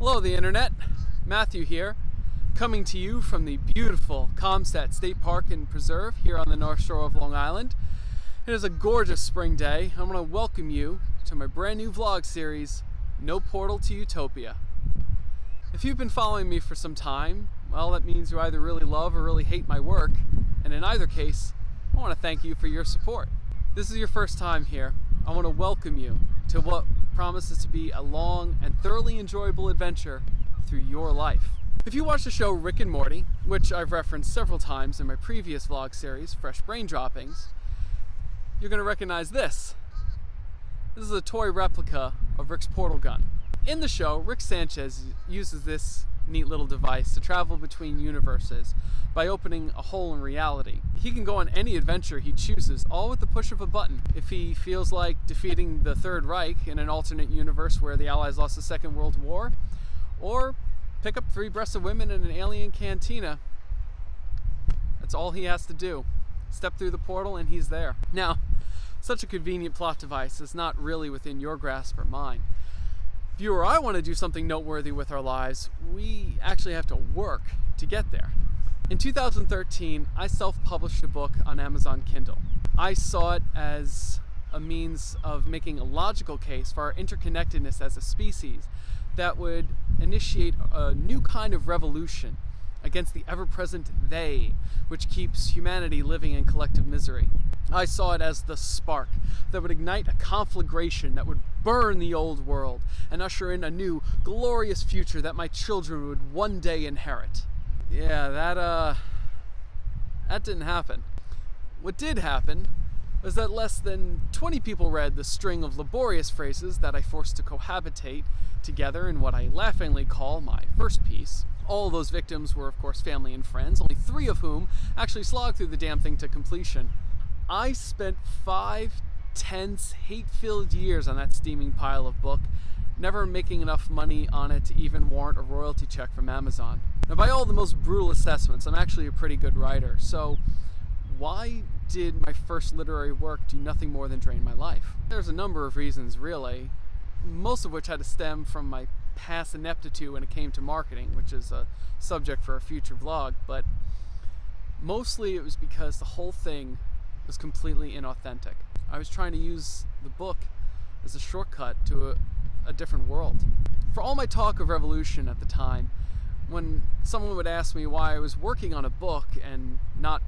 Hello, the internet. Matthew here, coming to you from the beautiful Comstat State Park and Preserve here on the North Shore of Long Island. It is a gorgeous spring day. I want to welcome you to my brand new vlog series, No Portal to Utopia. If you've been following me for some time, well, that means you either really love or really hate my work, and in either case, I want to thank you for your support. If this is your first time here, I want to welcome you to what promises to be a long and thoroughly enjoyable adventure through your life. If you watch the show Rick and Morty, which I've referenced several times in my previous vlog series, Fresh Brain Droppings, you're going to recognize this. This is a toy replica of Rick's portal gun. In the show, Rick Sanchez uses this neat little device to travel between universes by opening a hole in reality. He can go on any adventure he chooses, all with the push of a button. If he feels like defeating the Third Reich in an alternate universe where the Allies lost the Second World War, or pick up 3 breasts of women in an alien cantina, that's all he has to do. Step through the portal and he's there. Now, such a convenient plot device is not really within your grasp or mine. If you or I want to do something noteworthy with our lives, we actually have to work to get there. In 2013, I self-published a book on Amazon Kindle. I saw it as a means of making a logical case for our interconnectedness as a species that would initiate a new kind of revolution against the ever-present they, which keeps humanity living in collective misery. I saw it as the spark that would ignite a conflagration that would burn the old world and usher in a new, glorious future that my children would one day inherit. Yeah, that didn't happen. What did happen was that less than 20 people read the string of laborious phrases that I forced to cohabitate together in what I laughingly call my first piece. All those victims were, of course, family and friends, only 3 of whom actually slogged through the damn thing to completion. I spent 5 tense, hate-filled years on that steaming pile of book, never making enough money on it to even warrant a royalty check from Amazon. Now, by all the most brutal assessments, I'm actually a pretty good writer, so why did my first literary work do nothing more than drain my life? There's a number of reasons, really, most of which had to stem from my past ineptitude when it came to marketing, which is a subject for a future vlog, but mostly it was because the whole thing was completely inauthentic. I was trying to use the book as a shortcut to a different world. For all my talk of revolution at the time, when someone would ask me why I was working on a book and not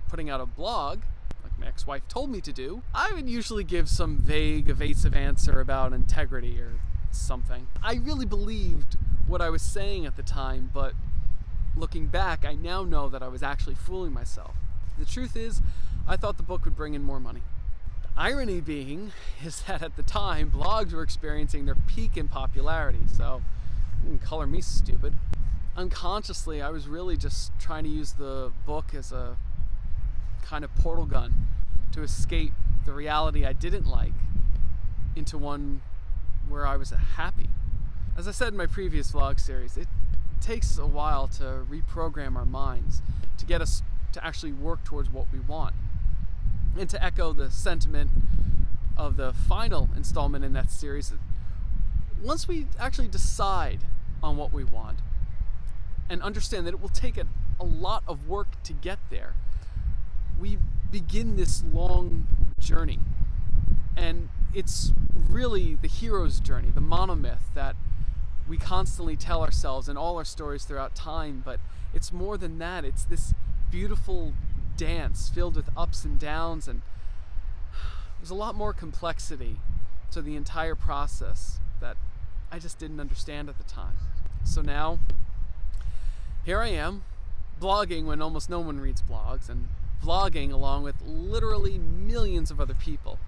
putting out a blog, like my ex-wife told me to do, I would usually give some vague, evasive answer about integrity or something. I really believed what I was saying at the time, but looking back, I now know that I was actually fooling myself. The truth is, I thought the book would bring in more money. The irony being is that at the time, blogs were experiencing their peak in popularity, so you can color me stupid. Unconsciously, I was really just trying to use the book as a kind of portal gun to escape the reality I didn't like into one where I was happy. As I said in my previous vlog series, it takes a while to reprogram our minds to get us to actually work towards what we want. And to echo the sentiment of the final installment in that series, once we actually decide on what we want and understand that it will take a lot of work to get there, we begin this long journey. And it's really the hero's journey, the monomyth that we constantly tell ourselves in all our stories throughout time, but it's more than that. It's this beautiful dance filled with ups and downs, and there's a lot more complexity to the entire process that I just didn't understand at the time. So now, here I am, blogging when almost no one reads blogs, and vlogging along with literally millions of other people.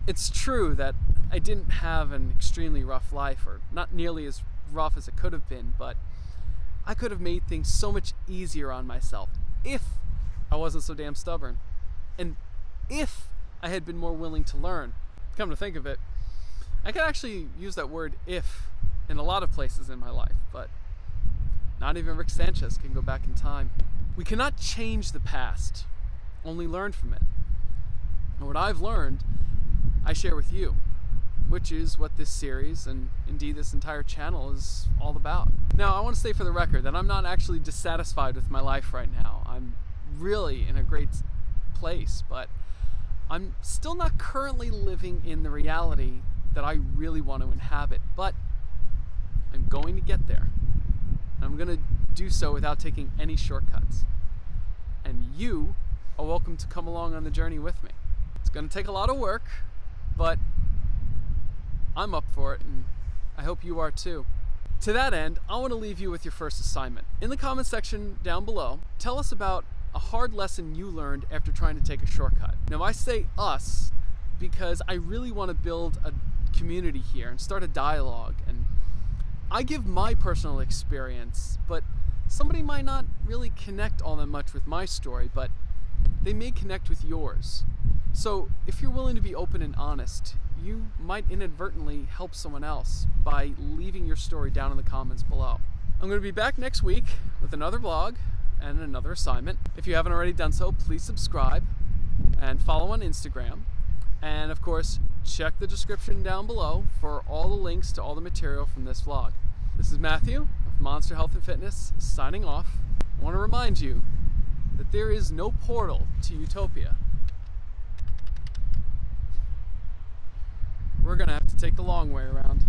It's true that I didn't have an extremely rough life, or not nearly as rough as it could have been, but I could have made things so much easier on myself if I wasn't so damn stubborn, and if I had been more willing to learn. Come to think of it, I could actually use that word "if" in a lot of places in my life, but not even Rick Sanchez can go back in time. We cannot change the past, only learn from it. And what I've learned, I share with you. which is what this series and indeed this entire channel is all about. Now, I want to say for the record that I'm not actually dissatisfied with my life right now. I'm really in a great place, but I'm still not currently living in the reality that I really want to inhabit, but I'm going to get there. And I'm going to do so without taking any shortcuts. And you are welcome to come along on the journey with me. It's going to take a lot of work, but I'm up for it, and I hope you are too. To that end, I want to leave you with your first assignment. In the comment section down below, tell us about a hard lesson you learned after trying to take a shortcut. Now, I say us because I really want to build a community here and start a dialogue, and I give my personal experience, but somebody might not really connect all that much with my story, but they may connect with yours. So if you're willing to be open and honest, you might inadvertently help someone else by leaving your story down in the comments below. I'm going to be back next week with another vlog and another assignment. If you haven't already done so, please subscribe and follow on Instagram. And of course, check the description down below for all the links to all the material from this vlog. This is Matthew of Monster Health and Fitness signing off. I want to remind you that there is no portal to Utopia. We're gonna have to take the long way around.